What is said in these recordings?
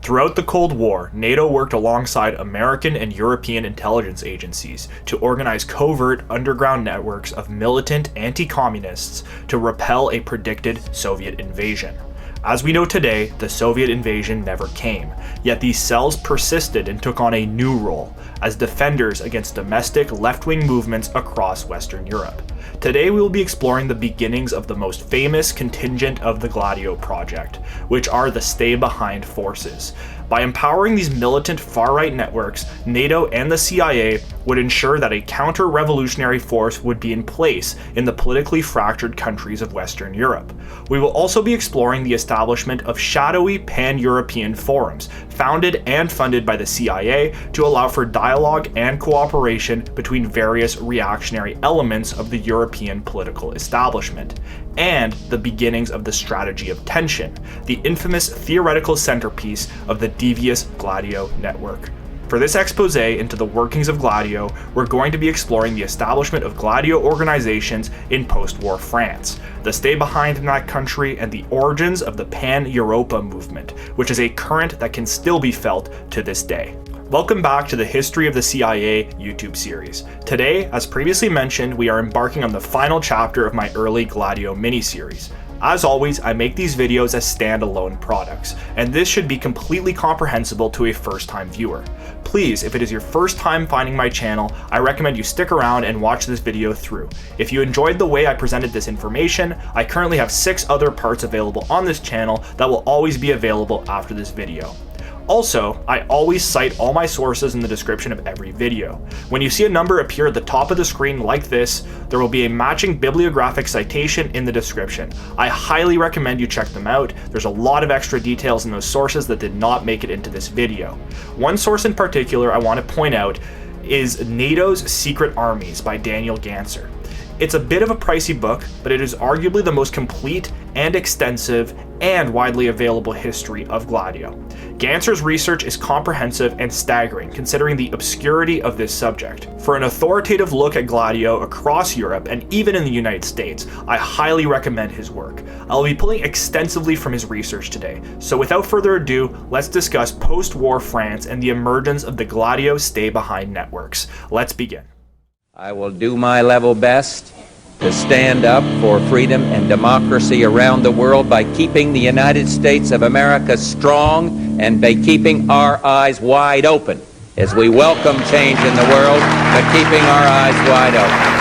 Throughout the Cold War, NATO worked alongside American and European intelligence agencies to organize covert underground networks of militant anti-communists to repel a predicted Soviet invasion. As we know today, the Soviet invasion never came, yet these cells persisted and took on a new role as defenders against domestic left-wing movements across Western Europe. Today we will be exploring the beginnings of the most famous contingent of the Gladio project, which are the Stay Behind forces. By empowering these militant far-right networks, NATO and the CIA would ensure that a counter-revolutionary force would be in place in the politically fractured countries of Western Europe. We will also be exploring the establishment of shadowy pan-European forums, founded and funded by the CIA to allow for dialogue and cooperation between various reactionary elements of the European political establishment, and the beginnings of the strategy of tension, the infamous theoretical centerpiece of the devious Gladio network. For this expose into the workings of Gladio, we're going to be exploring the establishment of Gladio organizations in post-war France, the stay behind in that country, and the origins of the Pan-Europa movement, which is a current that can still be felt to this day. Welcome back to the History of the CIA YouTube series. Today, as previously mentioned, we are embarking on the final chapter of my early Gladio mini-series. As always, I make these videos as standalone products, and this should be completely comprehensible to a first-time viewer. Please, if it is your first time finding my channel, I recommend you stick around and watch this video through. If you enjoyed the way I presented this information, I currently have 6 other parts available on this channel that will always be available after this video. Also, I always cite all my sources in the description of every video. When you see a number appear at the top of the screen like this, there will be a matching bibliographic citation in the description. I highly recommend you check them out. There's a lot of extra details in those sources that did not make it into this video. One source in particular I want to point out is NATO's Secret Armies by Daniel Ganser. It's a bit of a pricey book, but it is arguably the most complete and extensive and widely available history of Gladio. Ganser's research is comprehensive and staggering considering the obscurity of this subject. For an authoritative look at Gladio across Europe and even in the United States, I highly recommend his work. I'll be pulling extensively from his research today, so without further ado, let's discuss post-war France and the emergence of the Gladio stay-behind networks. Let's begin. I will do my level best to stand up for freedom and democracy around the world by keeping the United States of America strong and by keeping our eyes wide open as we welcome change in the world, but keeping our eyes wide open.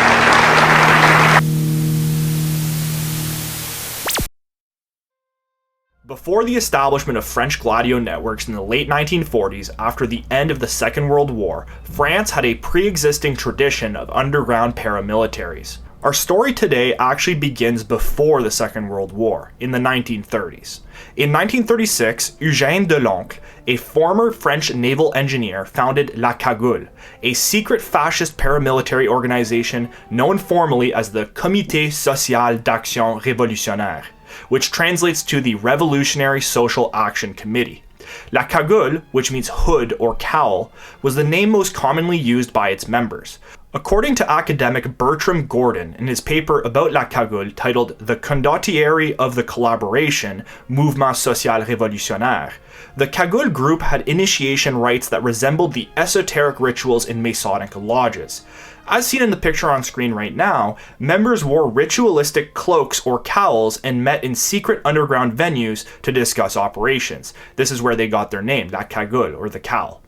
Before the establishment of French Gladio networks in the late 1940s after the end of the Second World War, France had a pre-existing tradition of underground paramilitaries. Our story today actually begins before the Second World War, in the 1930s. In 1936, Eugène Deloncle, a former French naval engineer, founded La Cagoule, a secret fascist paramilitary organization known formally as the Comité Social d'Action Révolutionnaire, which translates to the Revolutionary Social Action Committee. La Cagoule, which means hood or cowl, was the name most commonly used by its members. According to academic Bertram Gordon in his paper about La Cagoule titled The Condottieri of the Collaboration, Mouvement Social Révolutionnaire, the Cagoule group had initiation rites that resembled the esoteric rituals in Masonic lodges. As seen in the picture on screen right now, members wore ritualistic cloaks or cowls and met in secret underground venues to discuss operations. This is where they got their name, La Cagoule, or the cowl.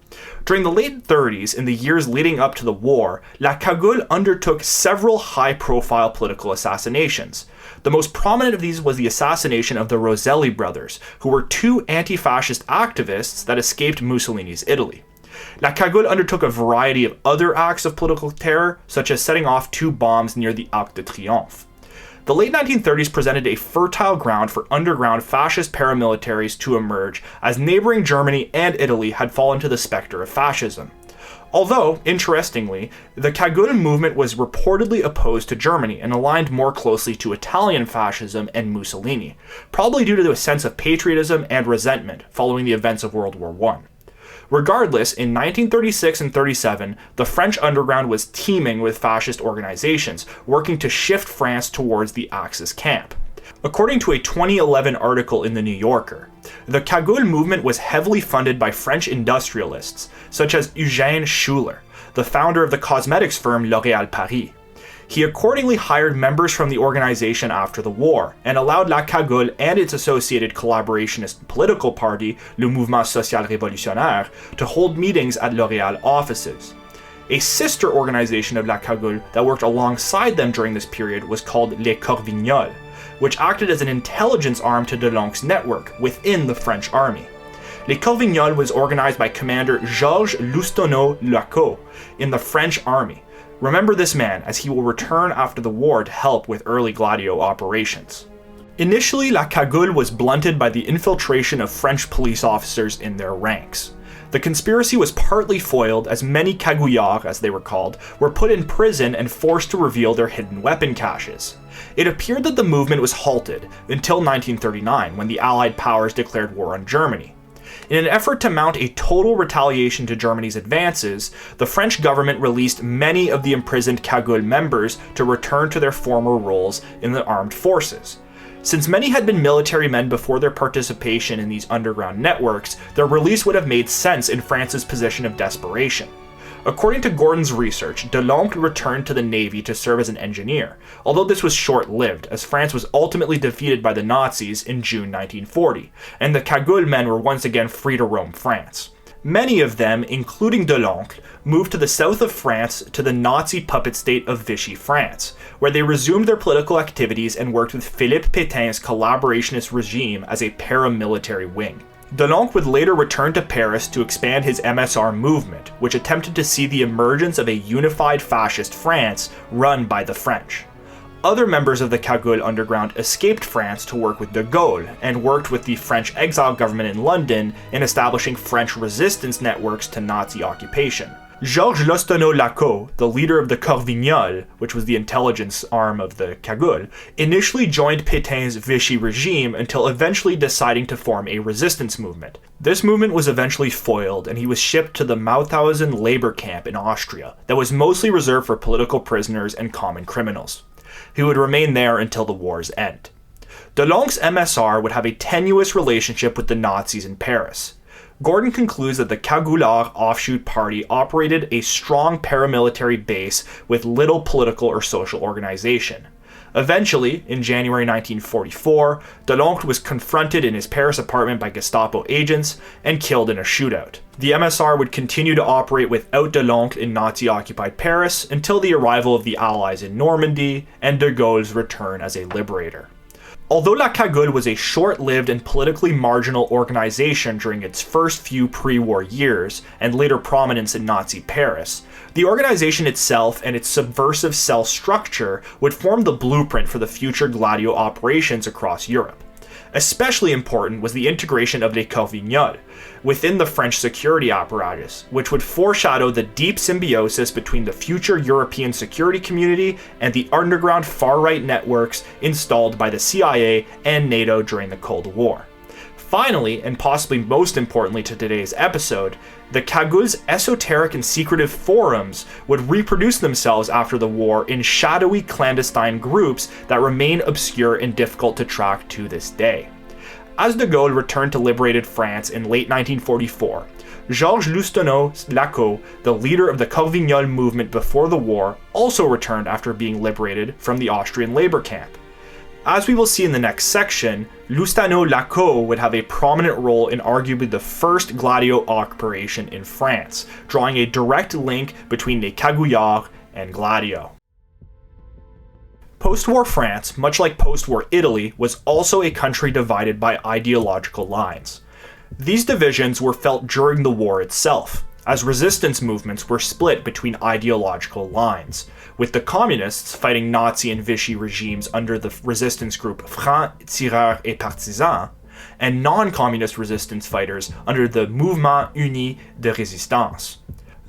During the late 30s, in the years leading up to the war, La Cagoule undertook several high-profile political assassinations. The most prominent of these was the assassination of the Roselli brothers, who were 2 anti-fascist activists that escaped Mussolini's Italy. La Cagoule undertook a variety of other acts of political terror, such as setting off 2 bombs near the Arc de Triomphe. The late 1930s presented a fertile ground for underground fascist paramilitaries to emerge, as neighboring Germany and Italy had fallen to the specter of fascism. Although, interestingly, the Cagoule movement was reportedly opposed to Germany and aligned more closely to Italian fascism and Mussolini, probably due to a sense of patriotism and resentment following the events of World War I. Regardless, in 1936 and 37, the French underground was teeming with fascist organizations, working to shift France towards the Axis camp. According to a 2011 article in The New Yorker, the Cagoule movement was heavily funded by French industrialists, such as Eugène Schuller, the founder of the cosmetics firm L'Oréal Paris. He accordingly hired members from the organization after the war, and allowed La Cagoule and its associated collaborationist political party, Le Mouvement Social Révolutionnaire, to hold meetings at L'Oréal offices. A sister organization of La Cagoule that worked alongside them during this period was called Les Corvignols, which acted as an intelligence arm to Delonc's network within the French army. Les Corvignols was organized by Commander Georges Loustonneau-Lacot in the French army. Remember this man, as he will return after the war to help with early Gladio operations. Initially, La Cagoule was blunted by the infiltration of French police officers in their ranks. The conspiracy was partly foiled as many Cagouillards, as they were called, were put in prison and forced to reveal their hidden weapon caches. It appeared that the movement was halted until 1939, when the Allied powers declared war on Germany. In an effort to mount a total retaliation to Germany's advances, the French government released many of the imprisoned Cagoule members to return to their former roles in the armed forces. Since many had been military men before their participation in these underground networks, their release would have made sense in France's position of desperation. According to Gordon's research, Deloncle returned to the Navy to serve as an engineer, although this was short-lived, as France was ultimately defeated by the Nazis in June 1940, and the Cagoule men were once again free to roam France. Many of them, including Deloncle, moved to the south of France to the Nazi puppet state of Vichy France, where they resumed their political activities and worked with Philippe Pétain's collaborationist regime as a paramilitary wing. Deloncle would later return to Paris to expand his MSR movement, which attempted to see the emergence of a unified fascist France run by the French. Other members of the Cagoule underground escaped France to work with de Gaulle, and worked with the French exile government in London in establishing French resistance networks to Nazi occupation. Georges Loustonneau-Lacot, the leader of the Corvignols, which was the intelligence arm of the Cagoule, initially joined Pétain's Vichy regime until eventually deciding to form a resistance movement. This movement was eventually foiled, and he was shipped to the Mauthausen labor camp in Austria that was mostly reserved for political prisoners and common criminals. He would remain there until the war's end. Deloncle's MSR would have a tenuous relationship with the Nazis in Paris. Gordon concludes that the Cagoulard offshoot party operated a strong paramilitary base with little political or social organization. Eventually, in January 1944, Deloncle was confronted in his Paris apartment by Gestapo agents and killed in a shootout. The MSR would continue to operate without Deloncle in Nazi-occupied Paris until the arrival of the Allies in Normandy and de Gaulle's return as a liberator. Although La Cagoule was a short-lived and politically marginal organization during its first few pre-war years, and later prominence in Nazi Paris, the organization itself and its subversive cell structure would form the blueprint for the future Gladio operations across Europe. Especially important was the integration of Les Corvignols within the French security apparatus, which would foreshadow the deep symbiosis between the future European security community and the underground far-right networks installed by the CIA and NATO during the Cold War. Finally, and possibly most importantly to today's episode, the Cagoule's esoteric and secretive forums would reproduce themselves after the war in shadowy clandestine groups that remain obscure and difficult to track to this day. As de Gaulle returned to liberated France in late 1944, Georges Loustonneau-Lacot, the leader of the Corvignol movement before the war, also returned after being liberated from the Austrian labor camp. As we will see in the next section, Loustonneau-Lacot would have a prominent role in arguably the first Gladio operation in France, drawing a direct link between les Cagoullards and Gladio. Post-war France, much like post-war Italy, was also a country divided by ideological lines. These divisions were felt during the war itself, as resistance movements were split between ideological lines, with the communists fighting Nazi and Vichy regimes under the resistance group Francs Tireurs et Partisans, and non-communist resistance fighters under the Mouvement Uni de Résistance.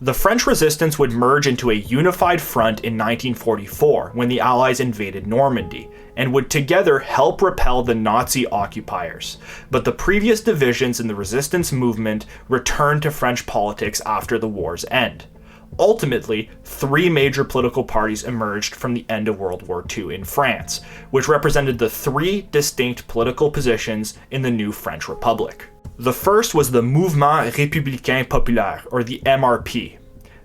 The French resistance would merge into a unified front in 1944 when the Allies invaded Normandy, and would together help repel the Nazi occupiers. But the previous divisions in the resistance movement returned to French politics after the war's end. Ultimately, three major political parties emerged from the end of World War II in France, which represented the three distinct political positions in the new French Republic. The first was the Mouvement Républicain Populaire, or the MRP.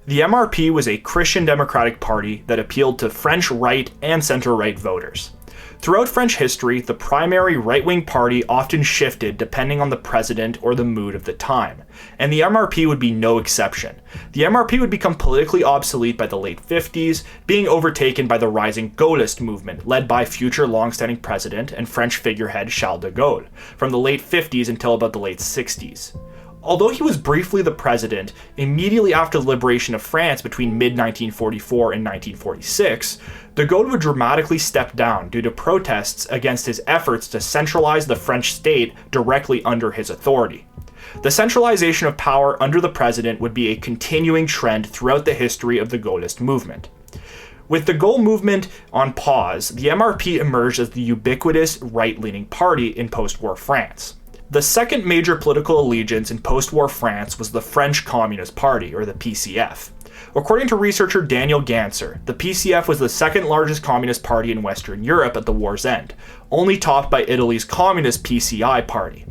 The MRP was a Christian democratic party that appealed to French right and center-right voters. Throughout French history, the primary right-wing party often shifted depending on the president or the mood of the time, and the MRP would be no exception. The MRP would become politically obsolete by the late 50s, being overtaken by the rising Gaullist movement led by future long-standing president and French figurehead Charles de Gaulle, from the late 50s until about the late 60s. Although he was briefly the president, immediately after the liberation of France between mid-1944 and 1946, de Gaulle would dramatically step down due to protests against his efforts to centralize the French state directly under his authority. The centralization of power under the president would be a continuing trend throughout the history of the Gaullist movement. With the Gaulle movement on pause, the MRP emerged as the ubiquitous right-leaning party in post-war France. The second major political allegiance in post-war France was the French Communist Party, or the PCF. According to researcher Daniele Ganser, the PCF was the second largest communist party in Western Europe at the war's end, only topped by Italy's communist PCI party.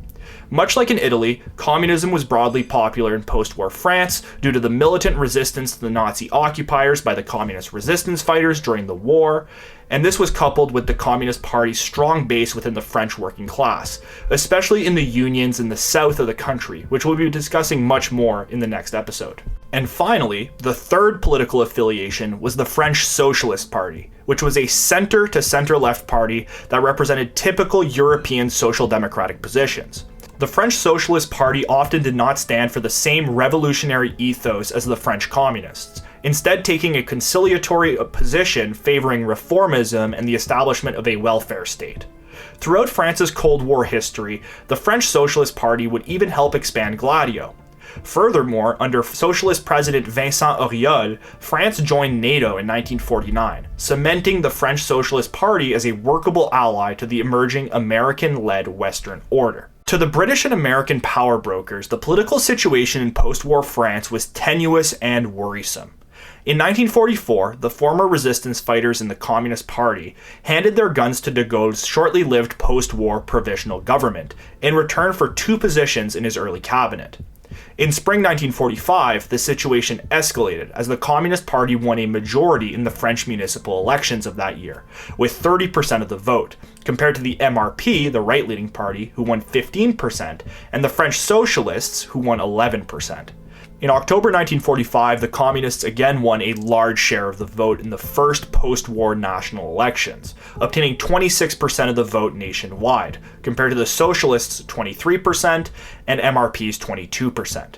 Much like in Italy, communism was broadly popular in post-war France due to the militant resistance to the Nazi occupiers by the communist resistance fighters during the war, and this was coupled with the Communist Party's strong base within the French working class, especially in the unions in the south of the country, which we'll be discussing much more in the next episode. And finally, the third political affiliation was the French Socialist Party, which was a center to center-left party that represented typical European social democratic positions. The French Socialist Party often did not stand for the same revolutionary ethos as the French Communists, instead taking a conciliatory position favoring reformism and the establishment of a welfare state. Throughout France's Cold War history, the French Socialist Party would even help expand Gladio. Furthermore, under Socialist President Vincent Auriol, France joined NATO in 1949, cementing the French Socialist Party as a workable ally to the emerging American-led Western order. To the British and American power brokers, the political situation in post-war France was tenuous and worrisome. In 1944, the former resistance fighters in the Communist Party handed their guns to de Gaulle's shortly-lived post-war provisional government in return for two positions in his early cabinet. In spring 1945, the situation escalated as the Communist Party won a majority in the French municipal elections of that year, with 30% of the vote, compared to the MRP, the right-leaning party, who won 15%, and the French Socialists, who won 11%. In October 1945, the Communists again won a large share of the vote in the first post-war national elections, obtaining 26% of the vote nationwide, compared to the Socialists' 23% and MRP's 22%.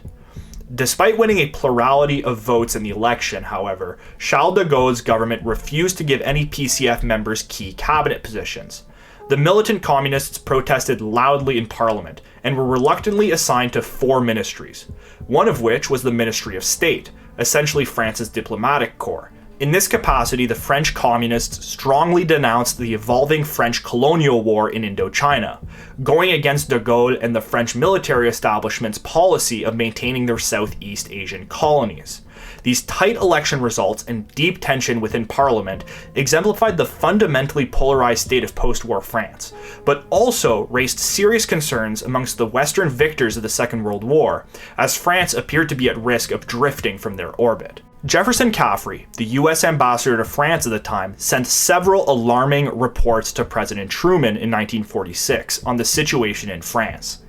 Despite winning a plurality of votes in the election, however, Charles de Gaulle's government refused to give any PCF members key cabinet positions. The militant communists protested loudly in parliament and were reluctantly assigned to 4 ministries, one of which was the Ministry of State, essentially France's diplomatic corps. In this capacity, the French communists strongly denounced the evolving French colonial war in Indochina, going against de Gaulle and the French military establishment's policy of maintaining their Southeast Asian colonies. These tight election results and deep tension within Parliament exemplified the fundamentally polarized state of post-war France, but also raised serious concerns amongst the Western victors of the Second World War, as France appeared to be at risk of drifting from their orbit. Jefferson Caffrey, the US ambassador to France at the time, sent several alarming reports to President Truman in 1946 on the situation in France.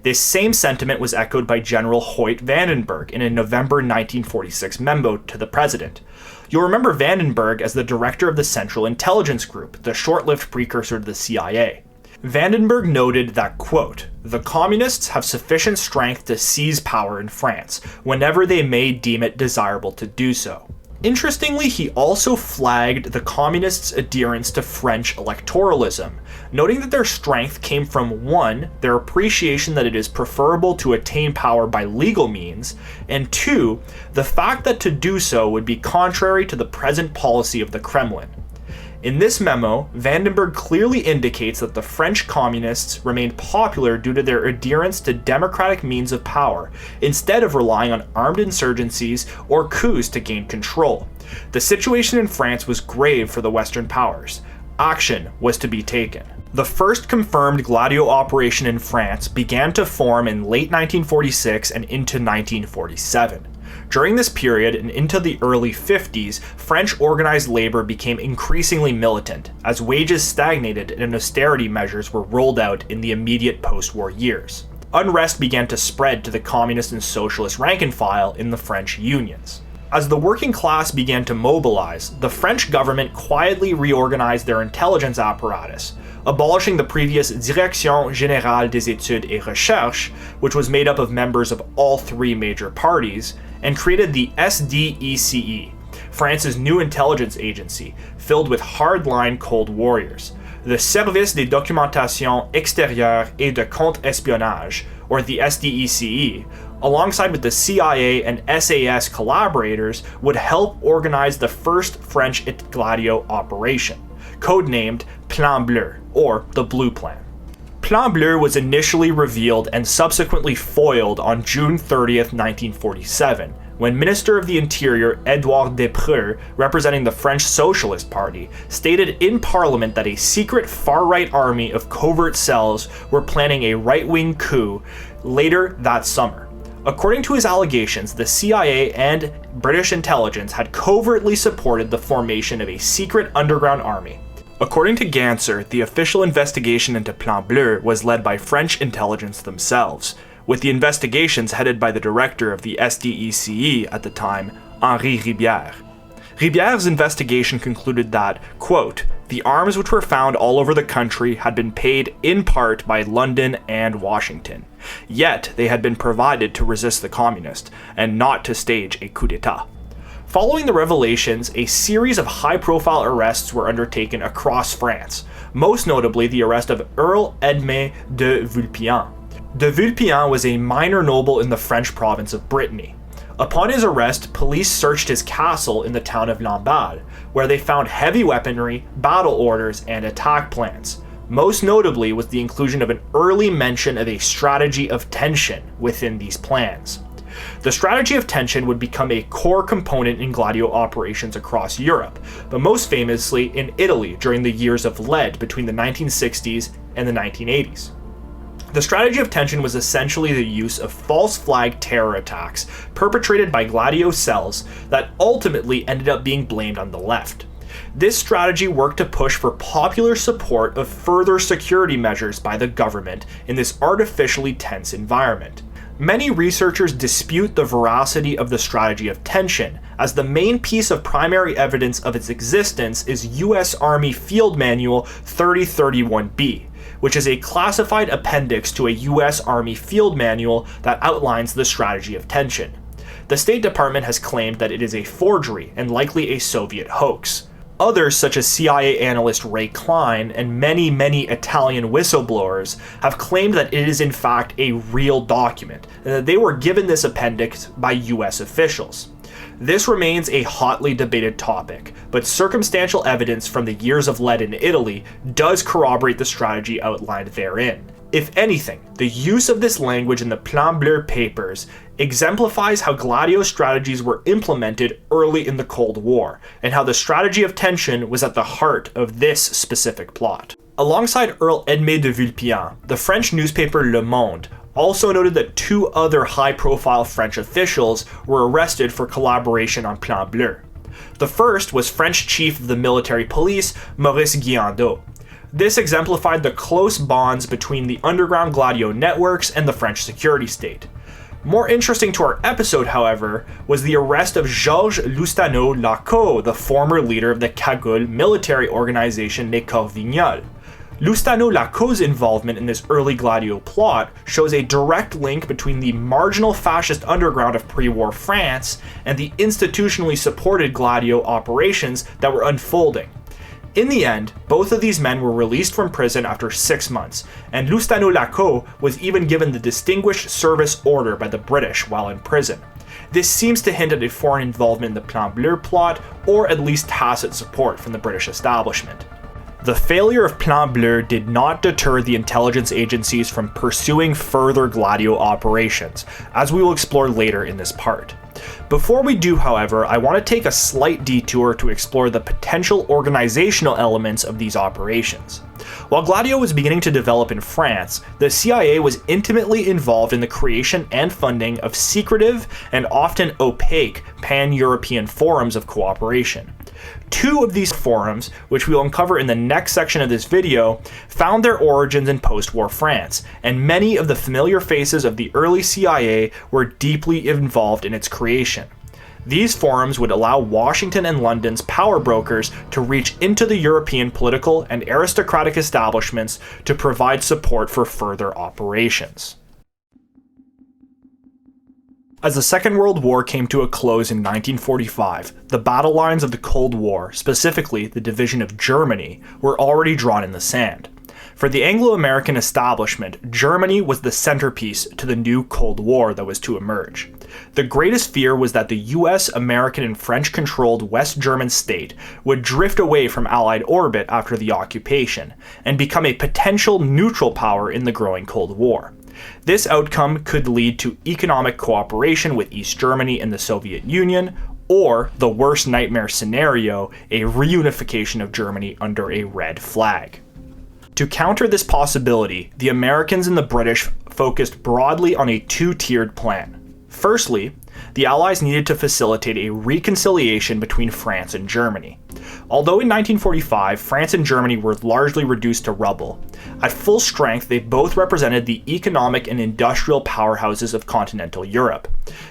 This same sentiment was echoed by General Hoyt Vandenberg in a November 1946 memo to the president. You'll remember Vandenberg as the director of the Central Intelligence Group, the short-lived precursor to the CIA. Vandenberg noted that, quote, "The communists have sufficient strength to seize power in France, whenever they may deem it desirable to do so." Interestingly, he also flagged the communists' adherence to French electoralism, noting that their strength came from 1, their appreciation that it is preferable to attain power by legal means, and 2, the fact that to do so would be contrary to the present policy of the Kremlin. In this memo, Vandenberg clearly indicates that the French communists remained popular due to their adherence to democratic means of power, instead of relying on armed insurgencies or coups to gain control. The situation in France was grave for the Western powers. Action was to be taken. The first confirmed Gladio operation in France began to form in late 1946 and into 1947. During this period and into the early 50s, French organized labor became increasingly militant, as wages stagnated and austerity measures were rolled out in the immediate post-war years. Unrest began to spread to the communist and socialist rank and file in the French unions. As the working class began to mobilize, the French government quietly reorganized their intelligence apparatus, abolishing the previous Direction Générale des Études et Recherches, which was made up of members of all three major parties, and created the SDECE, France's new intelligence agency, filled with hardline Cold Warriors, the Service de Documentation Extérieure et de Contre-Espionnage, or the SDECE, alongside with the CIA and SAS collaborators, would help organize the first French Gladio operation, codenamed Plan Bleu, or the Blue Plan. Plan Bleu was initially revealed and subsequently foiled on June 30th, 1947, when Minister of the Interior Édouard Desprez, representing the French Socialist Party, stated in Parliament that a secret far-right army of covert cells were planning a right-wing coup later that summer. According to his allegations, the CIA and British intelligence had covertly supported the formation of a secret underground army. According to Ganser, the official investigation into Plan Bleu was led by French intelligence themselves, with the investigations headed by the director of the SDECE at the time, Henri Ribière. Ribiere's investigation concluded that, quote, the arms which were found all over the country had been paid in part by London and Washington, yet they had been provided to resist the communists, and not to stage a coup d'etat. Following the revelations, a series of high-profile arrests were undertaken across France, most notably the arrest of Earl Edme de Vulpian. De Vulpian was a minor noble in the French province of Brittany. Upon his arrest, police searched his castle in the town of Lamballe, where they found heavy weaponry, battle orders, and attack plans. Most notably was the inclusion of an early mention of a strategy of tension within these plans. The strategy of tension would become a core component in Gladio operations across Europe, but most famously in Italy during the years of lead between the 1960s and the 1980s. The strategy of tension was essentially the use of false flag terror attacks perpetrated by Gladio cells that ultimately ended up being blamed on the left. This strategy worked to push for popular support of further security measures by the government in this artificially tense environment. Many researchers dispute the veracity of the strategy of tension, as the main piece of primary evidence of its existence is U.S. Army Field Manual 3031B, which is a classified appendix to a U.S. Army Field Manual that outlines the strategy of tension. The State Department has claimed that it is a forgery and likely a Soviet hoax. Others, such as CIA analyst Ray Klein and many Italian whistleblowers, have claimed that it is in fact a real document, and that they were given this appendix by US officials. This remains a hotly debated topic, but circumstantial evidence from the years of lead in Italy does corroborate the strategy outlined therein. If anything, the use of this language in the Plan Bleu papers exemplifies how Gladio strategies were implemented early in the Cold War, and how the strategy of tension was at the heart of this specific plot. Alongside Earl Edme de Vulpian, the French newspaper Le Monde also noted that two other high-profile French officials were arrested for collaboration on Plan Bleu. The first was French Chief of the Military Police, Maurice Guillandeau. This exemplified the close bonds between the underground Gladio networks and the French security state. More interesting to our episode, however, was the arrest of Georges Loustaneau-Lacaux, the former leader of the Cagoule military organization Les Corps Vignoles. Loustaneau-Lacaux's involvement in this early Gladio plot shows a direct link between the marginal fascist underground of pre-war France and the institutionally supported Gladio operations that were unfolding. In the end, both of these men were released from prison after 6 months, and Loustaneau-Lacaux was even given the Distinguished Service Order by the British while in prison. This seems to hint at a foreign involvement in the Plan Bleu plot, or at least tacit support from the British establishment. The failure of Plan Bleu did not deter the intelligence agencies from pursuing further Gladio operations, as we will explore later in this part. Before we do, however, I want to take a slight detour to explore the potential organizational elements of these operations. While Gladio was beginning to develop in France, the CIA was intimately involved in the creation and funding of secretive and often opaque pan-European forums of cooperation. Two of these forums, which we will uncover in the next section of this video, found their origins in post-war France, and many of the familiar faces of the early CIA were deeply involved in its creation. These forums would allow Washington and London's power brokers to reach into the European political and aristocratic establishments to provide support for further operations. As the Second World War came to a close in 1945, the battle lines of the Cold War, specifically the division of Germany, were already drawn in the sand. For the Anglo-American establishment, Germany was the centerpiece to the new Cold War that was to emerge. The greatest fear was that the US, American, and French-controlled West German state would drift away from Allied orbit after the occupation, and become a potential neutral power in the growing Cold War. This outcome could lead to economic cooperation with East Germany and the Soviet Union, or, the worst nightmare scenario, a reunification of Germany under a red flag. To counter this possibility, the Americans and the British focused broadly on a two-tiered plan. Firstly, the Allies needed to facilitate a reconciliation between France and Germany. Although in 1945, France and Germany were largely reduced to rubble, at full strength they both represented the economic and industrial powerhouses of continental Europe.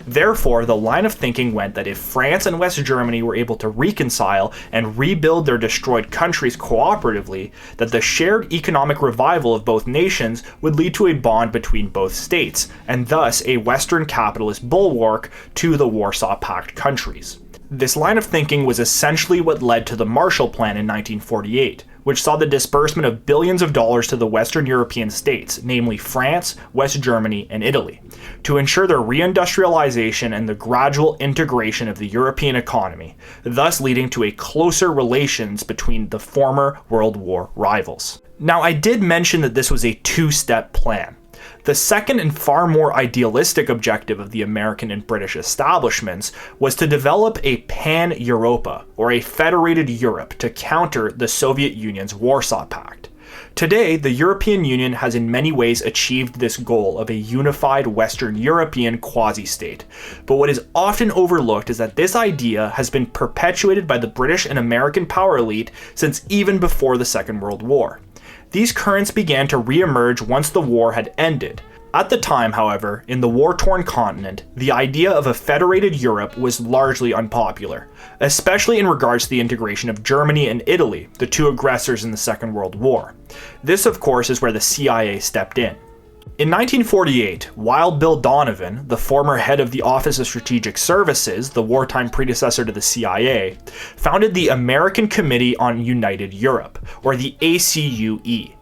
Therefore, the line of thinking went that if France and West Germany were able to reconcile and rebuild their destroyed countries cooperatively, that the shared economic revival of both nations would lead to a bond between both states, and thus a Western capitalist bulwark to the Warsaw Pact countries. This line of thinking was essentially what led to the Marshall Plan in 1948, which saw the disbursement of billions of dollars to the Western European states, namely France, West Germany, and Italy, to ensure their reindustrialization and the gradual integration of the European economy, thus leading to a closer relations between the former World War rivals. Now, I did mention that this was a two-step plan. The second and far more idealistic objective of the American and British establishments was to develop a Pan-Europa, or a federated Europe, to counter the Soviet Union's Warsaw Pact. Today, the European Union has in many ways achieved this goal of a unified Western European quasi-state, but what is often overlooked is that this idea has been perpetuated by the British and American power elite since even before the Second World War. These currents began to re-emerge once the war had ended. At the time, however, in the war-torn continent, the idea of a federated Europe was largely unpopular, especially in regards to the integration of Germany and Italy, the two aggressors in the Second World War. This, of course, is where the CIA stepped in. In 1948, Wild Bill Donovan, the former head of the Office of Strategic Services, the wartime predecessor to the CIA, founded the American Committee on United Europe, or the ACUE.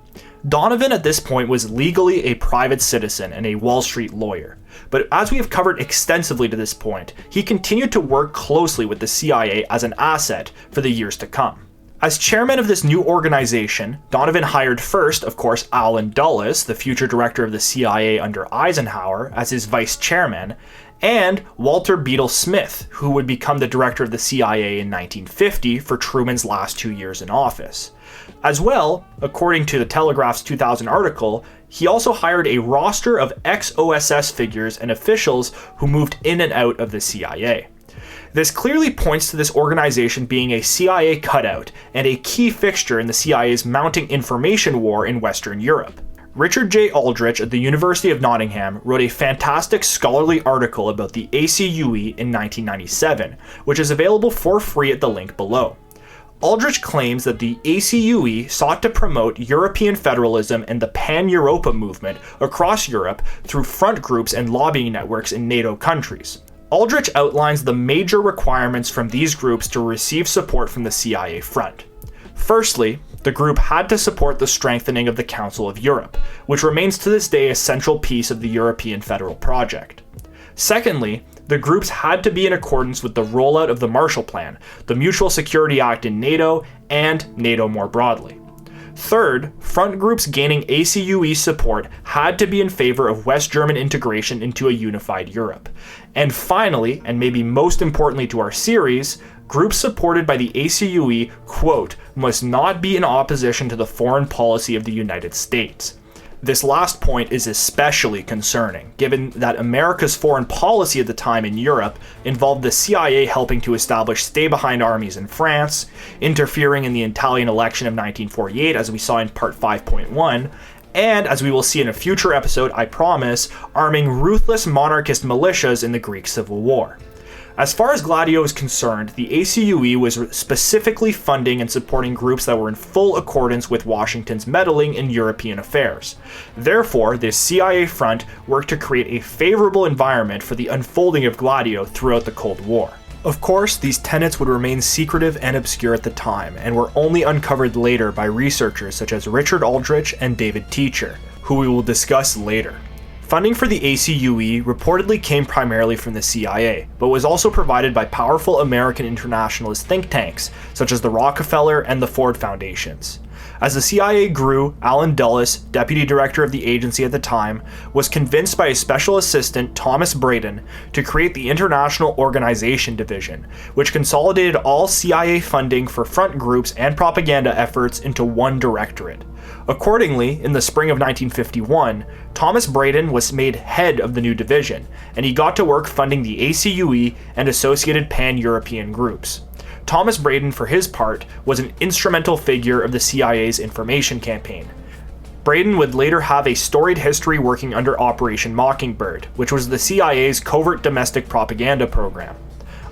Donovan at this point was legally a private citizen and a Wall Street lawyer, but as we have covered extensively to this point, he continued to work closely with the CIA as an asset for the years to come. As chairman of this new organization, Donovan hired first, of course, Allen Dulles, the future director of the CIA under Eisenhower, as his vice chairman, and Walter Beadle Smith, who would become the director of the CIA in 1950 for Truman's last 2 years in office. As well, according to the Telegraph's 2000 article, he also hired a roster of ex-OSS figures and officials who moved in and out of the CIA. This clearly points to this organization being a CIA cutout and a key fixture in the CIA's mounting information war in Western Europe. Richard J. Aldrich at the University of Nottingham wrote a fantastic scholarly article about the ACUE in 1997, which is available for free at the link below. Aldrich claims that the ACUE sought to promote European federalism and the Pan-Europa movement across Europe through front groups and lobbying networks in NATO countries. Aldrich outlines the major requirements from these groups to receive support from the CIA front. Firstly, the group had to support the strengthening of the Council of Europe, which remains to this day a central piece of the European federal project. Secondly, the groups had to be in accordance with the rollout of the Marshall Plan, the Mutual Security Act in NATO, and NATO more broadly. Third, front groups gaining ACUE support had to be in favor of West German integration into a unified Europe. And finally, and maybe most importantly to our series, groups supported by the ACUE, quote, must not be in opposition to the foreign policy of the United States. This last point is especially concerning, given that America's foreign policy at the time in Europe involved the CIA helping to establish stay-behind armies in France, interfering in the Italian election of 1948 as we saw in part 5.1, and, as we will see in a future episode, I promise, arming ruthless monarchist militias in the Greek Civil War. As far as Gladio is concerned, the ACUE was specifically funding and supporting groups that were in full accordance with Washington's meddling in European affairs. Therefore, this CIA front worked to create a favorable environment for the unfolding of Gladio throughout the Cold War. Of course, these tenets would remain secretive and obscure at the time, and were only uncovered later by researchers such as Richard Aldrich and David Teacher, who we will discuss later. Funding for the ACUE reportedly came primarily from the CIA, but was also provided by powerful American internationalist think tanks, such as the Rockefeller and the Ford Foundations. As the CIA grew, Allen Dulles, deputy director of the agency at the time, was convinced by his special assistant Thomas Brayden to create the International Organization Division, which consolidated all CIA funding for front groups and propaganda efforts into one directorate. Accordingly, in the spring of 1951, Thomas Brayden was made head of the new division, and he got to work funding the ACUE and associated Pan-European groups. Thomas Brayden, for his part, was an instrumental figure of the CIA's information campaign. Brayden would later have a storied history working under Operation Mockingbird, which was the CIA's covert domestic propaganda program.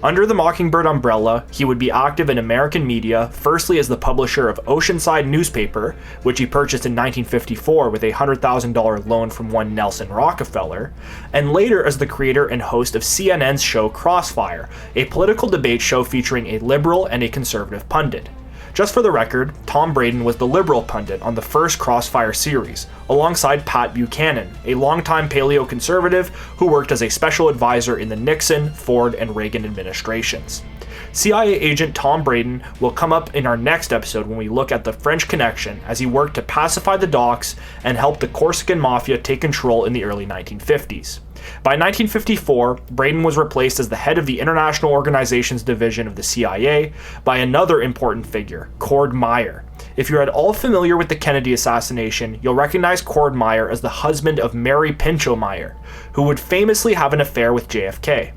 Under the Mockingbird umbrella, he would be active in American media, firstly as the publisher of Oceanside newspaper, which he purchased in 1954 with a $100,000 loan from one Nelson Rockefeller, and later as the creator and host of CNN's show Crossfire, a political debate show featuring a liberal and a conservative pundit. Just for the record, Tom Brayden was the liberal pundit on the first Crossfire series, alongside Pat Buchanan, a longtime paleo-conservative who worked as a special advisor in the Nixon, Ford, and Reagan administrations. CIA agent Tom Brayden will come up in our next episode when we look at the French Connection, as he worked to pacify the docks and help the Corsican Mafia take control in the early 1950s. By 1954, Brayden was replaced as the head of the International Organizations Division of the CIA by another important figure, Cord Meyer. If you're at all familiar with the Kennedy assassination, you'll recognize Cord Meyer as the husband of Mary Pinchot Meyer, who would famously have an affair with JFK.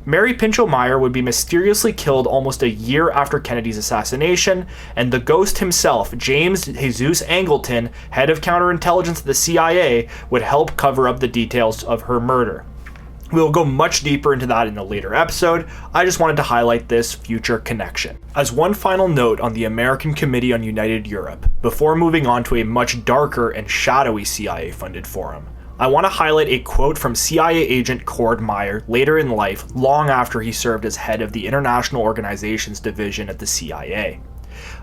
Mary Pinchot Meyer would be mysteriously killed almost a year after Kennedy's assassination, and the ghost himself, James Jesus Angleton, head of counterintelligence at the CIA, would help cover up the details of her murder. We will go much deeper into that in a later episode. I just wanted to highlight this future connection. As one final note on the American Committee on United Europe, before moving on to a much darker and shadowy CIA-funded forum, I want to highlight a quote from CIA agent Cord Meyer later in life, long after he served as head of the International Organizations Division at the CIA.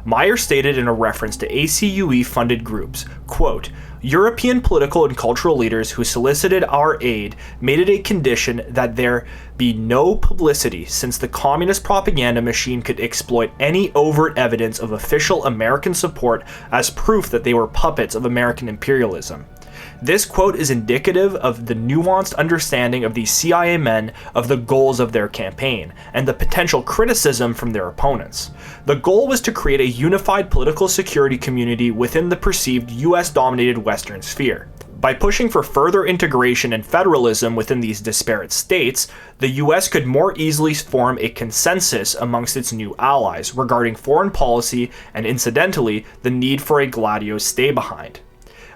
Meyer stated in a reference to ACUE-funded groups, quote, "European political and cultural leaders who solicited our aid made it a condition that there be no publicity, since the communist propaganda machine could exploit any overt evidence of official American support as proof that they were puppets of American imperialism." This quote is indicative of the nuanced understanding of these CIA men of the goals of their campaign, and the potential criticism from their opponents. The goal was to create a unified political security community within the perceived US-dominated Western sphere. By pushing for further integration and federalism within these disparate states, the US could more easily form a consensus amongst its new allies regarding foreign policy and, incidentally, the need for a Gladio stay-behind.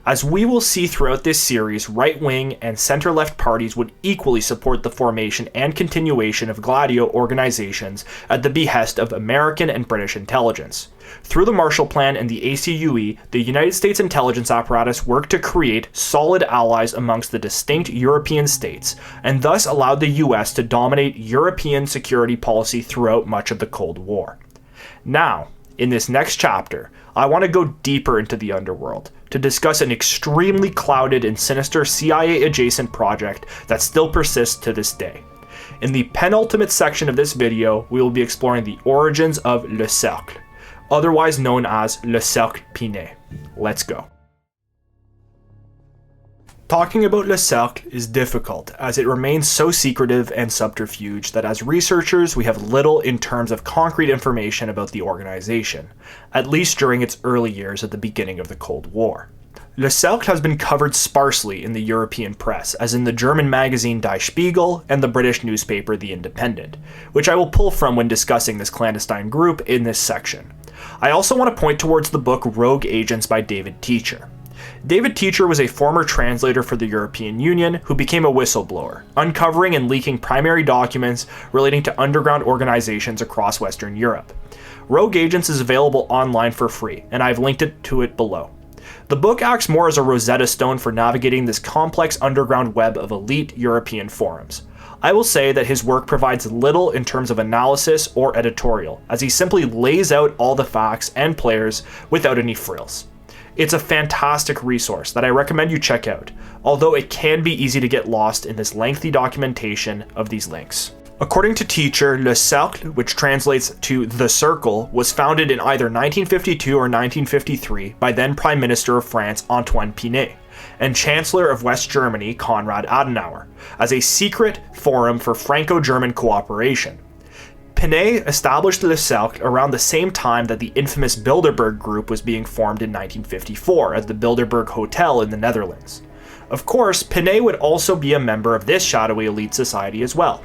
As we will see throughout this series, right-wing and center-left parties would equally support the formation and continuation of Gladio organizations at the behest of American and British intelligence. Through the Marshall Plan and the ACUE, the United States intelligence apparatus worked to create solid allies amongst the distinct European states, and thus allowed the US to dominate European security policy throughout much of the Cold War. Now, in this next chapter, I want to go deeper into the underworld, to discuss an extremely clouded and sinister CIA-adjacent project that still persists to this day. In the penultimate section of this video, we will be exploring the origins of Le Cercle, otherwise known as Le Cercle Pinay. Let's go. Talking about Le Cercle is difficult, as it remains so secretive and subterfuge that as researchers we have little in terms of concrete information about the organization, at least during its early years at the beginning of the Cold War. Le Cercle has been covered sparsely in the European press, as in the German magazine Die Spiegel and the British newspaper The Independent, which I will pull from when discussing this clandestine group in this section. I also want to point towards the book Rogue Agents by David Teacher. David Teacher was a former translator for the European Union who became a whistleblower, uncovering and leaking primary documents relating to underground organizations across Western Europe. Rogue Agents is available online for free, and I've linked to it below. The book acts more as a Rosetta Stone for navigating this complex underground web of elite European forums. I will say that his work provides little in terms of analysis or editorial, as he simply lays out all the facts and players without any frills. It's a fantastic resource that I recommend you check out, although it can be easy to get lost in this lengthy documentation of these links. According to Teacher, Le Cercle, which translates to The Circle, was founded in either 1952 or 1953 by then Prime Minister of France Antoine Pinay and Chancellor of West Germany Konrad Adenauer, as a secret forum for Franco-German cooperation. Pinay established Le Cercle around the same time that the infamous Bilderberg Group was being formed in 1954 at the Bilderberg Hotel in the Netherlands. Of course, Pinay would also be a member of this shadowy elite society as well.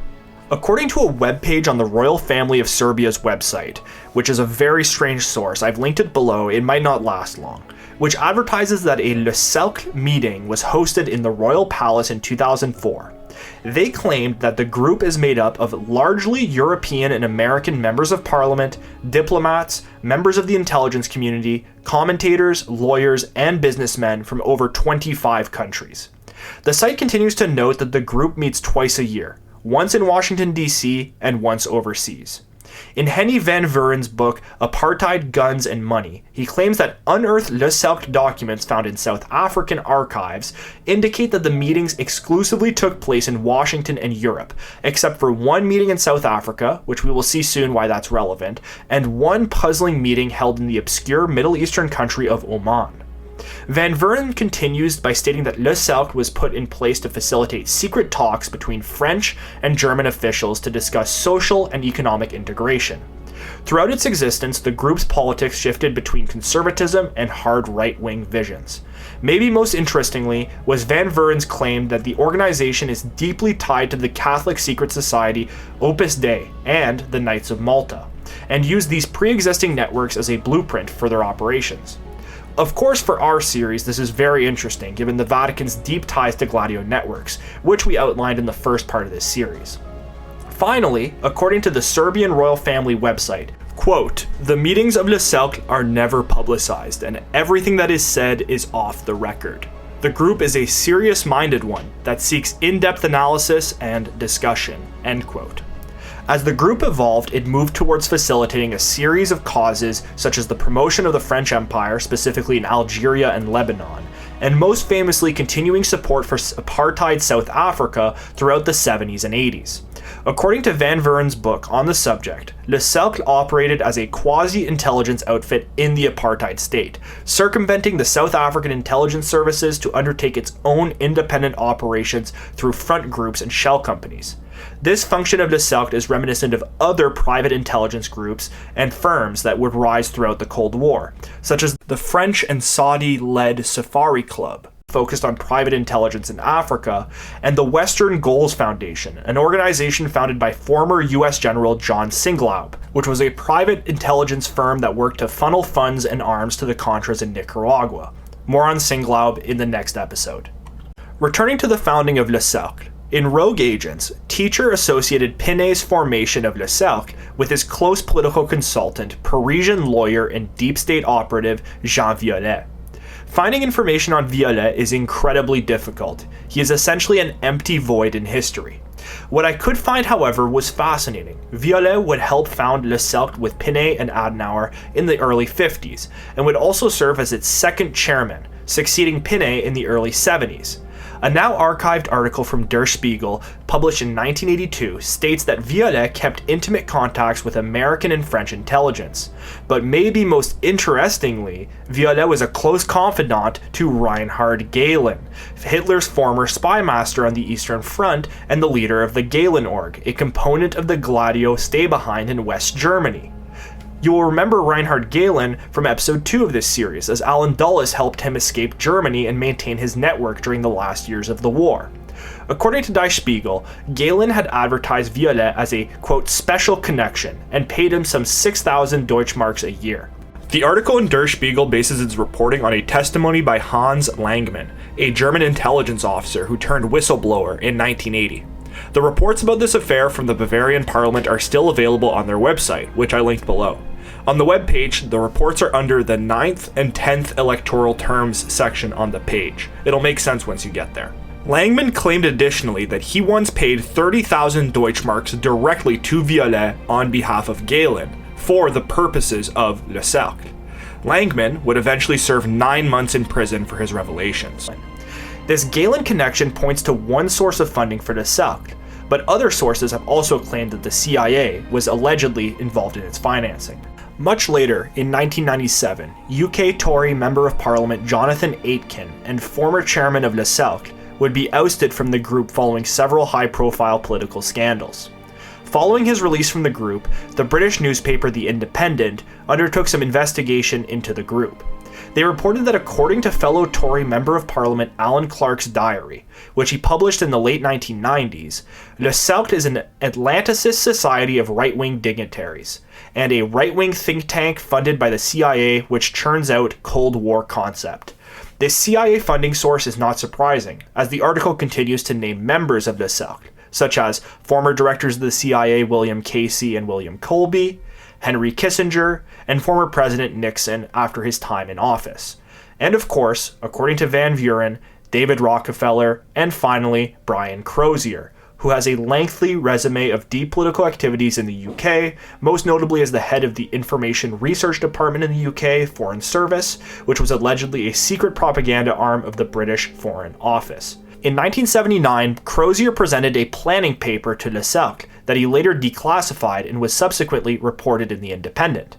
According to a webpage on the Royal Family of Serbia's website, which is a very strange source, I've linked it below, it might not last long, which advertises that a Le Cercle meeting was hosted in the Royal Palace in 2004. They claimed that the group is made up of largely European and American members of parliament, diplomats, members of the intelligence community, commentators, lawyers, and businessmen from over 25 countries. The site continues to note that the group meets twice a year, once in Washington, D.C., and once overseas. In Hennie van Vuuren's book Apartheid, Guns, and Money, he claims that unearthed Le Cercle documents found in South African archives indicate that the meetings exclusively took place in Washington and Europe, except for one meeting in South Africa, which we will see soon why that's relevant, and one puzzling meeting held in the obscure Middle Eastern country of Oman. Van Vuuren continues by stating that Le Cercle was put in place to facilitate secret talks between French and German officials to discuss social and economic integration. Throughout its existence, the group's politics shifted between conservatism and hard right-wing visions. Maybe most interestingly was Van Vuuren's claim that the organization is deeply tied to the Catholic secret society Opus Dei and the Knights of Malta, and used these pre-existing networks as a blueprint for their operations. Of course, for our series, this is very interesting given the Vatican's deep ties to Gladio networks, which we outlined in the first part of this series. Finally, according to the Serbian royal family website, quote, "The meetings of Le Cercle are never publicized, and everything that is said is off the record. The group is a serious-minded one that seeks in-depth analysis and discussion," end quote. As the group evolved, it moved towards facilitating a series of causes such as the promotion of the French Empire, specifically in Algeria and Lebanon, and most famously continuing support for apartheid South Africa throughout the 70s and 80s. According to Van Vuuren's book on the subject, Le Cercle operated as a quasi-intelligence outfit in the apartheid state, circumventing the South African intelligence services to undertake its own independent operations through front groups and shell companies. This function of Le Cercle is reminiscent of other private intelligence groups and firms that would rise throughout the Cold War, such as the French and Saudi-led Safari Club, focused on private intelligence in Africa, and the Western Goals Foundation, an organization founded by former US General John Singlaub, which was a private intelligence firm that worked to funnel funds and arms to the Contras in Nicaragua. More on Singlaub in the next episode. Returning to the founding of Le Cercle, in Rogue Agents, Teacher associated Pinay's formation of Le Cercle with his close political consultant, Parisian lawyer and deep state operative Jean Violet. Finding information on Violet is incredibly difficult. He is essentially an empty void in history. What I could find, however, was fascinating. Violet would help found Le Cercle with Pinay and Adenauer in the early 50s, and would also serve as its second chairman, succeeding Pinchot in the early 70s. A now archived article from Der Spiegel, published in 1982, states that Vuuren kept intimate contacts with American and French intelligence. But maybe most interestingly, Vuuren was a close confidant to Reinhard Gehlen, Hitler's former spy master on the Eastern Front and the leader of the Gehlen Org, a component of the Gladio stay-behind in West Germany. You will remember Reinhard Gehlen from episode 2 of this series, as Alan Dulles helped him escape Germany and maintain his network during the last years of the war. According to Die Spiegel, Gehlen had advertised Vuuren as a, quote, special connection, and paid him some 6,000 Deutschmarks a year. The article in Der Spiegel bases its reporting on a testimony by Hans Langemann, a German intelligence officer who turned whistleblower in 1980. The reports about this affair from the Bavarian Parliament are still available on their website, which I linked below. On the webpage, the reports are under the 9th and 10th electoral terms section on the page. It'll make sense once you get there. Langemann claimed additionally that he once paid 30,000 Deutschmarks directly to Vuuren on behalf of Gehlen for the purposes of Le Cercle. Langemann would eventually serve 9 months in prison for his revelations. This Gehlen connection points to one source of funding for Le Cercle, but other sources have also claimed that the CIA was allegedly involved in its financing. Much later, in 1997, UK Tory Member of Parliament Jonathan Aitken and former chairman of Le Cercle would be ousted from the group following several high-profile political scandals. Following his release from the group, the British newspaper The Independent undertook some investigation into the group. They reported that according to fellow Tory Member of Parliament Alan Clark's diary, which he published in the late 1990s, Le Cercle is an Atlanticist society of right-wing dignitaries, and a right-wing think tank funded by the CIA which churns out Cold War concept. This CIA funding source is not surprising, as the article continues to name members of Le Cercle, such as former directors of the CIA William Casey and William Colby, Henry Kissinger, and former President Nixon after his time in office. And of course, according to Van Vuuren, David Rockefeller, and finally, Brian Crozier, who has a lengthy resume of deep political activities in the UK, most notably as the head of the Information Research Department in the UK Foreign Service, which was allegedly a secret propaganda arm of the British Foreign Office. In 1979, Crozier presented a planning paper to Le Cercle that he later declassified and was subsequently reported in The Independent.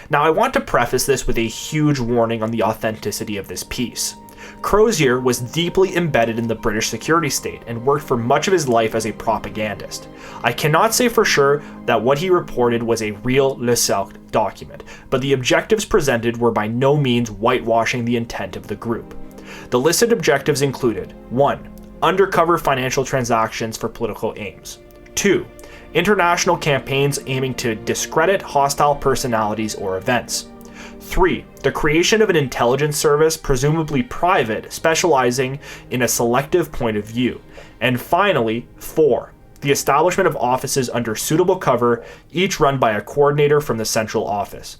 Now, I want to preface this with a huge warning on the authenticity of this piece. Crozier was deeply embedded in the British security state and worked for much of his life as a propagandist. I cannot say for sure that what he reported was a real Le Cercle document, but the objectives presented were by no means whitewashing the intent of the group. The listed objectives included 1. Undercover financial transactions for political aims. 2. International campaigns aiming to discredit hostile personalities or events. 3. The creation of an intelligence service, presumably private, specializing in a selective point of view. And finally, 4. The establishment of offices under suitable cover, each run by a coordinator from the central office.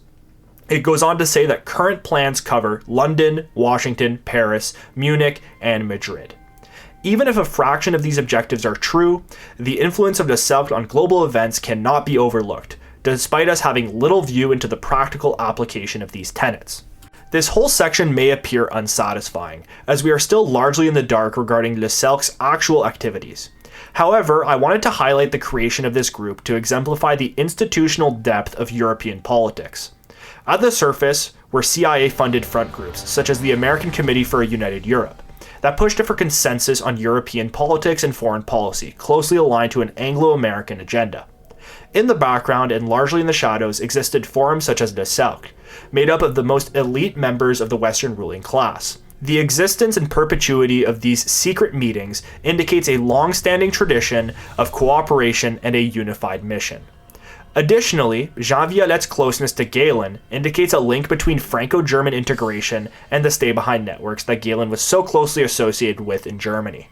It goes on to say that current plans cover London, Washington, Paris, Munich, and Madrid. Even if a fraction of these objectives are true, the influence of Le Cercle on global events cannot be overlooked, despite us having little view into the practical application of these tenets. This whole section may appear unsatisfying, as we are still largely in the dark regarding Le Cercle's actual activities. However, I wanted to highlight the creation of this group to exemplify the institutional depth of European politics. At the surface were CIA-funded front groups, such as the American Committee for a United Europe, that pushed for consensus on European politics and foreign policy, closely aligned to an Anglo-American agenda. In the background and largely in the shadows existed forums such as Le Cercle, made up of the most elite members of the Western ruling class. The existence and perpetuity of these secret meetings indicates a long-standing tradition of cooperation and a unified mission. Additionally, Jean Violette's closeness to Gehlen indicates a link between Franco-German integration and the stay-behind networks that Gehlen was so closely associated with in Germany.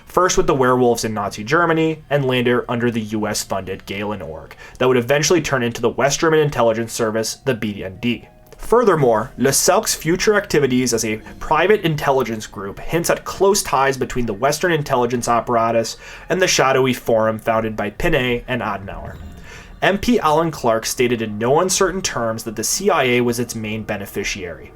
First with the werewolves in Nazi Germany, and later under the US-funded Gehlen Org, that would eventually turn into the West German intelligence service, the BND. Furthermore, Le Cercle's future activities as a private intelligence group hints at close ties between the Western intelligence apparatus and the shadowy forum founded by Pinchot and Adenauer. MP Alan Clark stated in no uncertain terms that the CIA was its main beneficiary.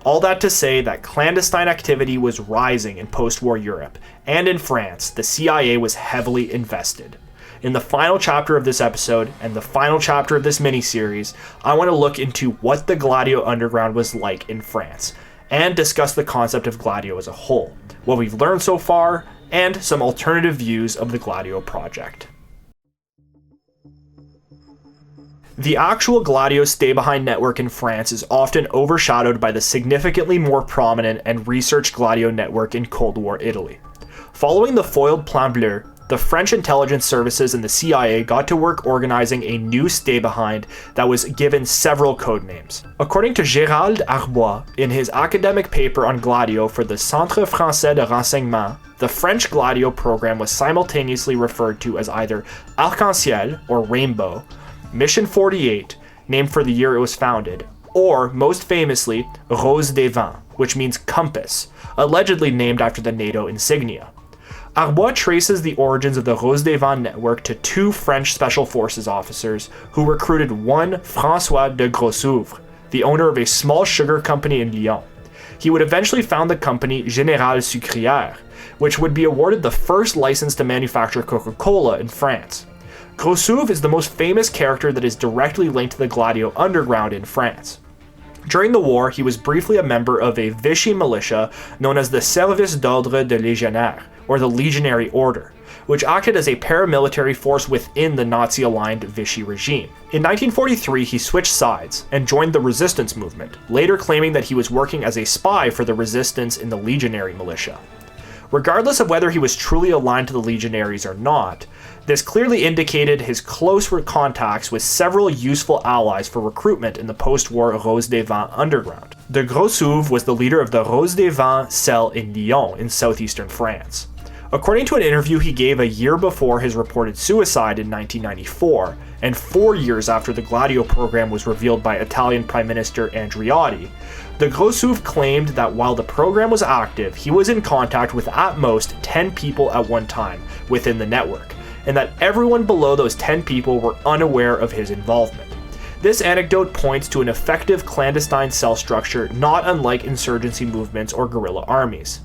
All that to say that clandestine activity was rising in post-war Europe, and in France, the CIA was heavily invested. In the final chapter of this episode, and the final chapter of this mini-series, I want to look into what the Gladio Underground was like in France, and discuss the concept of Gladio as a whole, what we've learned so far, and some alternative views of the Gladio project. The actual Gladio stay-behind network in France is often overshadowed by the significantly more prominent and researched Gladio network in Cold War Italy. Following the foiled Plan Bleu, the French intelligence services and the CIA got to work organizing a new stay-behind that was given several code names. According to Gérald Arbois, in his academic paper on Gladio for the Centre Français de Renseignement, the French Gladio program was simultaneously referred to as either Arc-en-Ciel, or Rainbow, Mission 48, named for the year it was founded, or, most famously, Rose des Vents, which means compass, allegedly named after the NATO insignia. Arbois traces the origins of the Rose des Vents network to two French Special Forces officers who recruited one François de Grossouvre, the owner of a small sugar company in Lyon. He would eventually found the company Générale Sucrière, which would be awarded the first license to manufacture Coca-Cola in France. Grossouvre is the most famous character that is directly linked to the Gladio Underground in France. During the war, he was briefly a member of a Vichy militia known as the Service d'Ordre des Légionnaires, or the Legionary Order, which acted as a paramilitary force within the Nazi-aligned Vichy regime. In 1943, he switched sides and joined the resistance movement, later claiming that he was working as a spy for the resistance in the Legionary militia. Regardless of whether he was truly aligned to the Legionaries or not, this clearly indicated his close contacts with several useful allies for recruitment in the post-war Rose des Vents underground. De Grossouvre was the leader of the Rose des Vents cell in Lyon in southeastern France. According to an interview he gave a year before his reported suicide in 1994, and 4 years after the Gladio program was revealed by Italian Prime Minister Andreotti, de Grossouvre claimed that while the program was active, he was in contact with at most 10 people at one time within the network, and that everyone below those 10 people were unaware of his involvement. This anecdote points to an effective clandestine cell structure not unlike insurgency movements or guerrilla armies.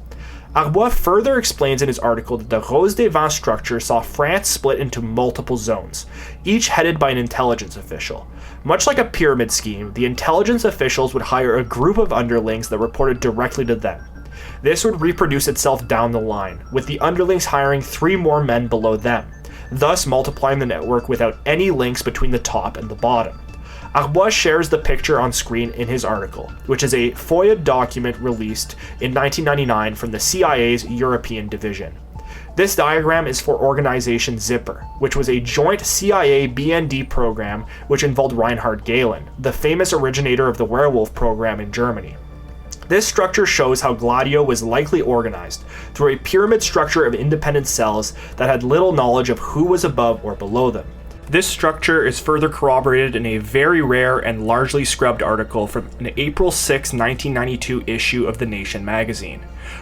Arbois further explains in his article that the Rose des Vents structure saw France split into multiple zones, each headed by an intelligence official. Much like a pyramid scheme, the intelligence officials would hire a group of underlings that reported directly to them. This would reproduce itself down the line, with the underlings hiring 3 more men below them, thus multiplying the network without any links between the top and the bottom. Arbois shares the picture on screen in his article, which is a FOIA document released in 1999 from the CIA's European Division. This diagram is for Organization Zipper, which was a joint CIA-BND program which involved Reinhard Gehlen, the famous originator of the werewolf program in Germany. This structure shows how Gladio was likely organized through a pyramid structure of independent cells that had little knowledge of who was above or below them. This structure is further corroborated in a very rare and largely scrubbed article from an April 6, 1992 issue of The Nation magazine.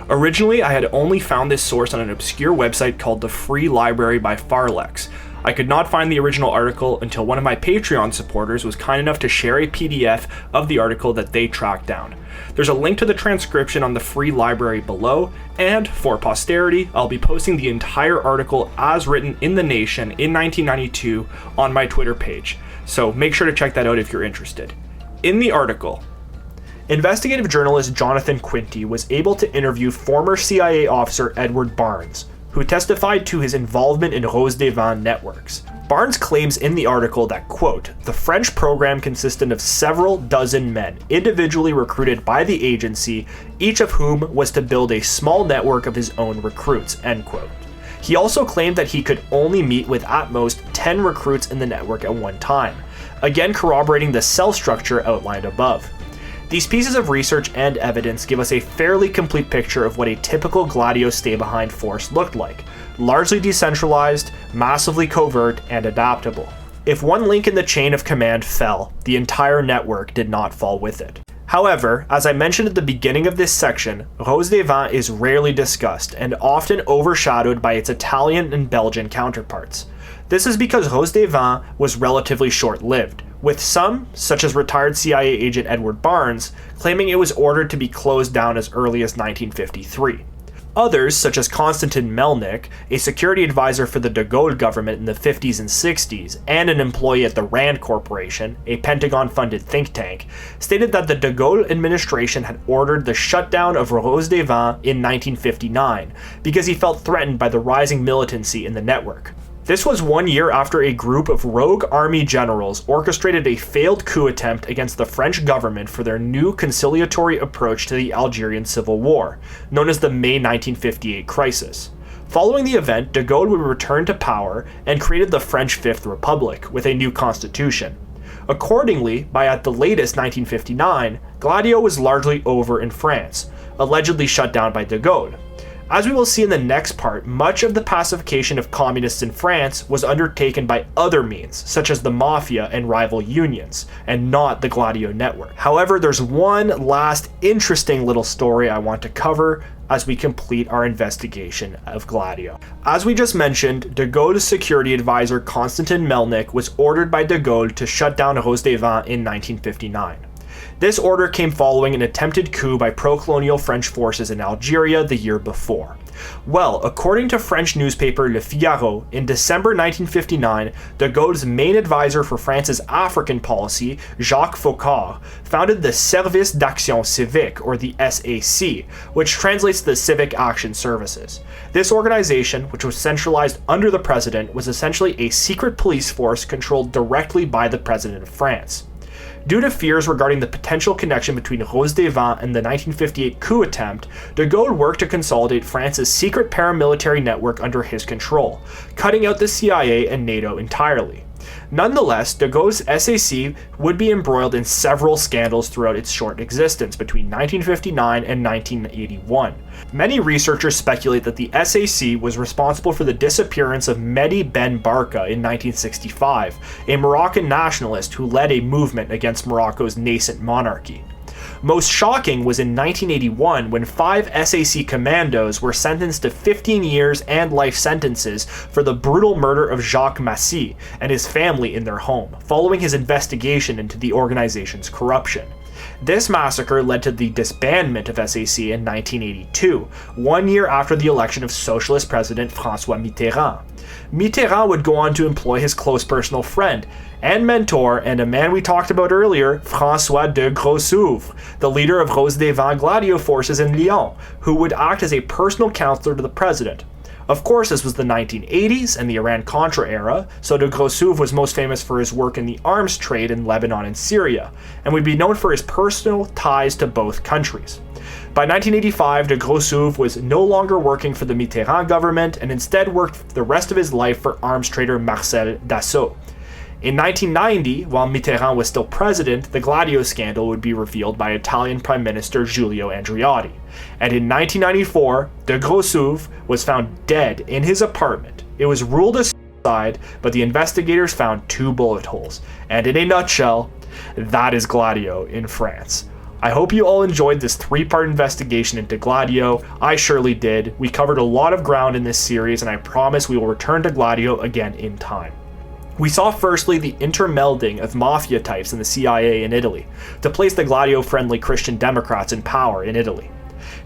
Originally, I had only found this source on an obscure website called the Free Library by Farlex. I could not find the original article until one of my Patreon supporters was kind enough to share a PDF of the article that they tracked down. There's a link to the transcription on the free library below, and for posterity, I'll be posting the entire article as written in The Nation in 1992 on my Twitter page, so make sure to check that out if you're interested. In the article, investigative journalist Jonathan Quinty was able to interview former CIA officer Edward Barnes, who testified to his involvement in Rose des Vents networks. Barnes claims in the article that, quote, the French program consisted of several dozen men, individually recruited by the agency, each of whom was to build a small network of his own recruits, end quote. He also claimed that he could only meet with at most 10 recruits in the network at one time, again corroborating the cell structure outlined above. These pieces of research and evidence give us a fairly complete picture of what a typical Gladio stay-behind force looked like, largely decentralized, massively covert, and adaptable. If one link in the chain of command fell, the entire network did not fall with it. However, as I mentioned at the beginning of this section, Rose des Vents is rarely discussed and often overshadowed by its Italian and Belgian counterparts. This is because Rose des Vents was relatively short-lived, with some, such as retired CIA agent Edward Barnes, claiming it was ordered to be closed down as early as 1953. Others, such as Konstantin Melnik, a security advisor for the de Gaulle government in the 50s and 60s, and an employee at the RAND Corporation, a Pentagon-funded think tank, stated that the de Gaulle administration had ordered the shutdown of Rose des Vents in 1959 because he felt threatened by the rising militancy in the network. This was 1 year after a group of rogue army generals orchestrated a failed coup attempt against the French government for their new conciliatory approach to the Algerian Civil War, known as the May 1958 crisis. Following the event, de Gaulle would return to power and created the French Fifth Republic with a new constitution. Accordingly, by at the latest 1959, Gladio was largely over in France, allegedly shut down by de Gaulle. As we will see in the next part, much of the pacification of communists in France was undertaken by other means, such as the mafia and rival unions, and not the Gladio network. However, there's one last interesting little story I want to cover as we complete our investigation of Gladio. As we just mentioned, de Gaulle's security advisor Konstantin Melnik was ordered by de Gaulle to shut down Rose des Vents in 1959. This order came following an attempted coup by pro-colonial French forces in Algeria the year before. Well, according to French newspaper Le Figaro, in December 1959, de Gaulle's main advisor for France's African policy, Jacques Foccart, founded the Service d'Action Civique, or the SAC, which translates to the Civic Action Services. This organization, which was centralized under the president, was essentially a secret police force controlled directly by the president of France. Due to fears regarding the potential connection between Rose des Vents and the 1958 coup attempt, de Gaulle worked to consolidate France's secret paramilitary network under his control, cutting out the CIA and NATO entirely. Nonetheless, de Gaulle's SAC would be embroiled in several scandals throughout its short existence between 1959 and 1981. Many researchers speculate that the SAC was responsible for the disappearance of Mehdi Ben Barka in 1965, a Moroccan nationalist who led a movement against Morocco's nascent monarchy. Most shocking was in 1981 when 5 SAC commandos were sentenced to 15 years and life sentences for the brutal murder of Jacques Massy and his family in their home, following his investigation into the organization's corruption. This massacre led to the disbandment of SAC in 1982, 1 year after the election of socialist president François Mitterrand. Mitterrand would go on to employ his close personal friend and mentor, and a man we talked about earlier, François de Grossouvre, the leader of Rose des Vents Gladio forces in Lyon, who would act as a personal counselor to the president. Of course, this was the 1980s and the Iran-Contra era, so de Grossouvre was most famous for his work in the arms trade in Lebanon and Syria, and would be known for his personal ties to both countries. By 1985, de Grossouvre was no longer working for the Mitterrand government and instead worked the rest of his life for arms trader Marcel Dassault. In 1990, while Mitterrand was still president, the Gladio scandal would be revealed by Italian Prime Minister Giulio Andreotti. And in 1994, de Grossouvre was found dead in his apartment. It was ruled a suicide, but the investigators found 2 bullet holes. And in a nutshell, that is Gladio in France. I hope you all enjoyed this 3-part investigation into Gladio. I surely did. We covered a lot of ground in this series, and I promise we will return to Gladio again in time. We saw firstly the intermelding of mafia types in the CIA in Italy to place the Gladio-friendly Christian Democrats in power in Italy.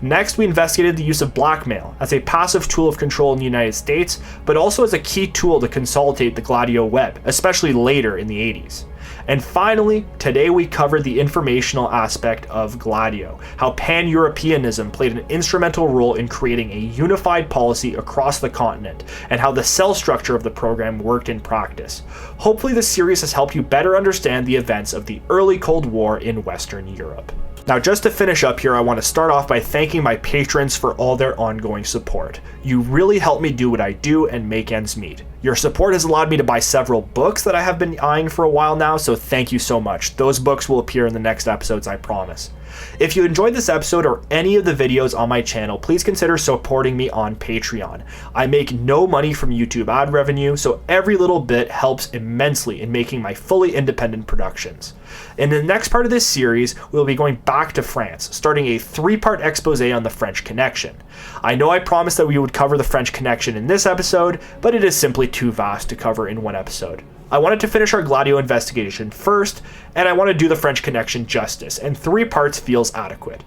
Next, we investigated the use of blackmail as a passive tool of control in the United States, but also as a key tool to consolidate the Gladio web, especially later in the 80s. And finally, today we covered the informational aspect of Gladio, how Pan-Europeanism played an instrumental role in creating a unified policy across the continent, and how the cell structure of the program worked in practice. Hopefully this series has helped you better understand the events of the early Cold War in Western Europe. Now, just to finish up here, I want to start off by thanking my patrons for all their ongoing support. You really help me do what I do and make ends meet. Your support has allowed me to buy several books that I have been eyeing for a while now, so thank you so much. Those books will appear in the next episodes, I promise. If you enjoyed this episode or any of the videos on my channel, please consider supporting me on Patreon. I make no money from YouTube ad revenue, so every little bit helps immensely in making my fully independent productions. In the next part of this series, we'll be going back to France, starting a 3-part expose on the French Connection. I know I promised that we would cover the French Connection in this episode, but it is simply too vast to cover in one episode. I wanted to finish our Gladio investigation first, and I want to do the French Connection justice, and 3 parts feels adequate.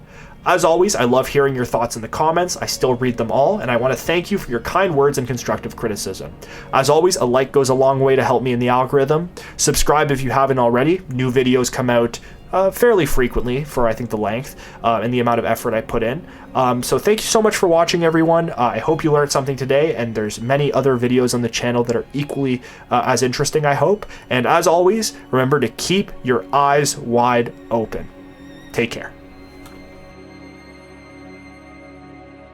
As always, I love hearing your thoughts in the comments. I still read them all, and I want to thank you for your kind words and constructive criticism. As always, a like goes a long way to help me in the algorithm. Subscribe if you haven't already. New videos come out fairly frequently for, I think, the length and the amount of effort I put in. So thank you so much for watching, everyone. I hope you learned something today, and there's many other videos on the channel that are equally as interesting, I hope. And as always, remember to keep your eyes wide open. Take care.